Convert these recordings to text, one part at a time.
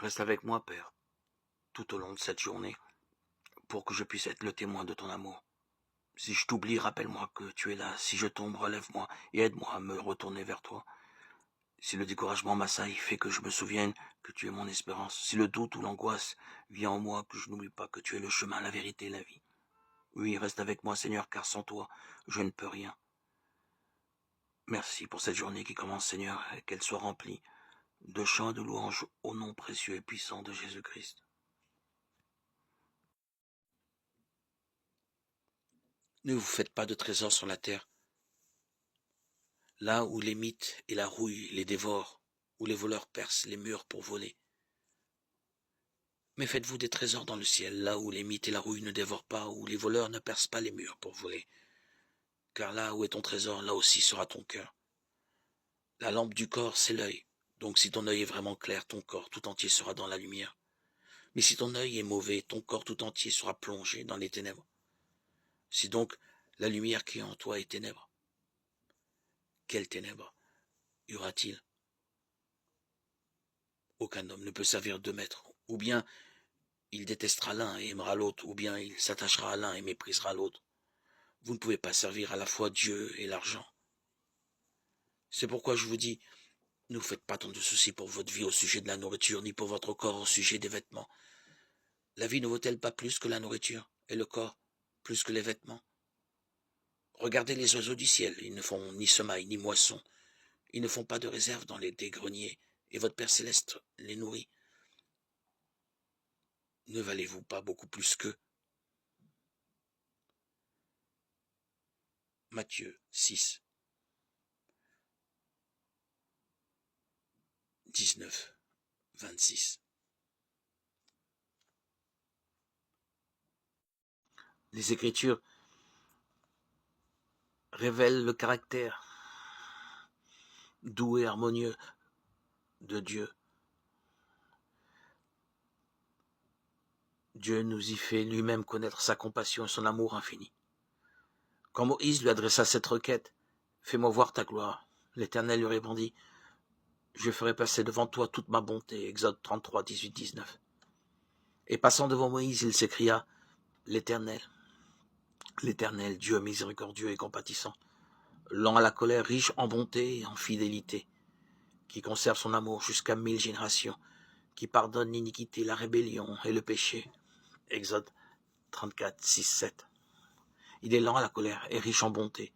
Reste avec moi, Père, tout au long de cette journée, pour que je puisse être le témoin de ton amour. Si je t'oublie, rappelle-moi que tu es là. Si je tombe, relève-moi et aide-moi à me retourner vers toi. Si le découragement m'assaille, fais que je me souvienne que tu es mon espérance. Si le doute ou l'angoisse vient en moi, que je n'oublie pas que tu es le chemin, la vérité et la vie. Oui, reste avec moi, Seigneur, car sans toi, je ne peux rien. Merci pour cette journée qui commence, Seigneur, et qu'elle soit remplie de chants et de louanges au nom précieux et puissant de Jésus-Christ. Ne vous faites pas de trésors sur la terre, là où les mythes et la rouille les dévorent, où les voleurs percent les murs pour voler. Mais faites-vous des trésors dans le ciel, là où les mythes et la rouille ne dévorent pas, où les voleurs ne percent pas les murs pour voler. Car là où est ton trésor, là aussi sera ton cœur. La lampe du corps, c'est l'œil. Donc si ton œil est vraiment clair, ton corps tout entier sera dans la lumière. Mais si ton œil est mauvais, ton corps tout entier sera plongé dans les ténèbres. Si donc la lumière qui est en toi est ténèbres, quelle ténèbres y aura-t-il? Aucun homme ne peut servir deux maîtres. Ou bien il détestera l'un et aimera l'autre, ou bien il s'attachera à l'un et méprisera l'autre. Vous ne pouvez pas servir à la fois Dieu et l'argent. C'est pourquoi je vous dis, ne vous faites pas tant de soucis pour votre vie au sujet de la nourriture, ni pour votre corps au sujet des vêtements. La vie ne vaut-elle pas plus que la nourriture, et le corps plus que les vêtements? Regardez les oiseaux du ciel, ils ne font ni semaille ni moisson, ils ne font pas de réserve dans des greniers, et votre Père céleste les nourrit. Ne valez-vous pas beaucoup plus qu'eux? Matthieu 6, 19, 26. Les Écritures révèlent le caractère doux et harmonieux de Dieu. Dieu nous y fait lui-même connaître sa compassion et son amour infini. Quand Moïse lui adressa cette requête, « Fais-moi voir ta gloire », l'Éternel lui répondit, « Je ferai passer devant toi toute ma bonté », Exode 33, 18, 19. Et passant devant Moïse, il s'écria, « l'Éternel, Dieu miséricordieux et compatissant, lent à la colère, riche en bonté et en fidélité, qui conserve son amour jusqu'à 1000 générations, qui pardonne l'iniquité, la rébellion et le péché. » Exode 34, 6, 7. Il est lent à la colère et riche en bonté.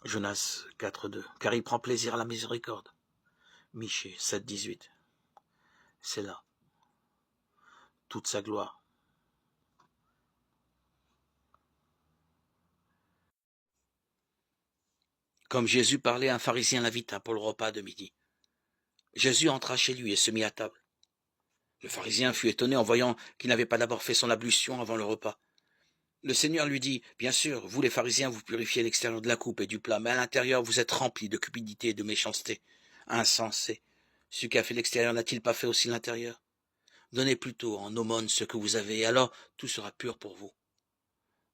Jonas 4, 2. Car il prend plaisir à la miséricorde. Michée 7, 18. C'est là toute sa gloire. Comme Jésus parlait, un pharisien l'invita pour le repas de midi. Jésus entra chez lui et se mit à table. Le pharisien fut étonné en voyant qu'il n'avait pas d'abord fait son ablution avant le repas. Le Seigneur lui dit, « Bien sûr, vous les pharisiens, vous purifiez l'extérieur de la coupe et du plat, mais à l'intérieur vous êtes remplis de cupidité et de méchanceté. Insensé. Celui qui a fait l'extérieur n'a-t-il pas fait aussi l'intérieur? Donnez plutôt en aumône ce que vous avez, et alors tout sera pur pour vous.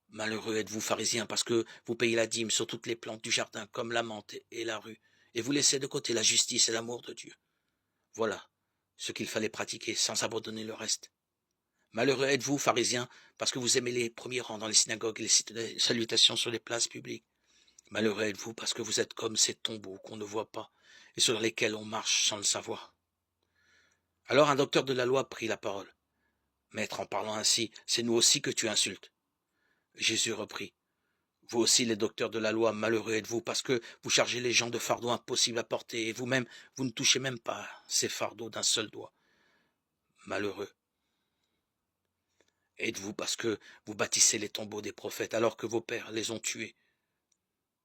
Malheureux êtes-vous, pharisiens, parce que vous payez la dîme sur toutes les plantes du jardin, comme la menthe et la rue, et vous laissez de côté la justice et l'amour de Dieu. Voilà ce qu'il fallait pratiquer sans abandonner le reste. Malheureux êtes-vous, pharisiens, parce que vous aimez les premiers rangs dans les synagogues et les salutations sur les places publiques. Malheureux êtes-vous, parce que vous êtes comme ces tombeaux qu'on ne voit pas et sur lesquels on marche sans le savoir. Alors un docteur de la loi prit la parole. Maître, en parlant ainsi, c'est nous aussi que tu insultes. Jésus reprit. Vous aussi, les docteurs de la loi, malheureux êtes-vous, parce que vous chargez les gens de fardeaux impossibles à porter, et vous-même, vous ne touchez même pas ces fardeaux d'un seul doigt. Malheureux êtes-vous, parce que vous bâtissez les tombeaux des prophètes, alors que vos pères les ont tués.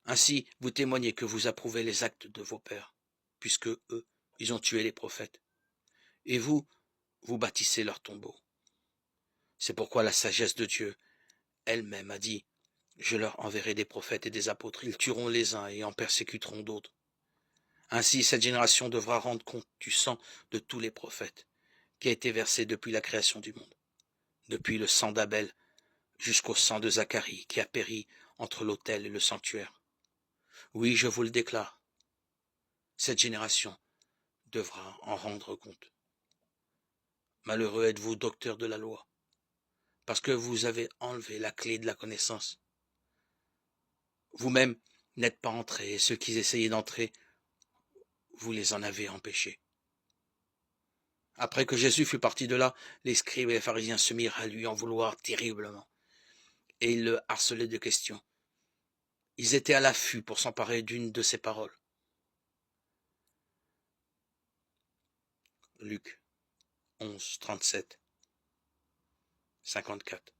Ainsi, vous témoignez que vous approuvez les actes de vos pères, puisque eux, ils ont tué les prophètes. Et vous, vous bâtissez leurs tombeaux. C'est pourquoi la sagesse de Dieu elle-même a dit, je leur enverrai des prophètes et des apôtres, ils tueront les uns et en persécuteront d'autres. Ainsi, cette génération devra rendre compte du sang de tous les prophètes, qui a été versé depuis la création du monde, depuis le sang d'Abel jusqu'au sang de Zacharie, qui a péri entre l'autel et le sanctuaire. Oui, je vous le déclare, cette génération devra en rendre compte. Malheureux êtes-vous, docteur de la loi, parce que vous avez enlevé la clé de la connaissance. Vous-même n'êtes pas entrés, et ceux qui essayaient d'entrer, vous les en avez empêchés. Après que Jésus fut parti de là, les scribes et les pharisiens se mirent à lui en vouloir terriblement, et ils le harcelaient de questions. Ils étaient à l'affût pour s'emparer d'une de ses paroles. Luc 11, 37, 54.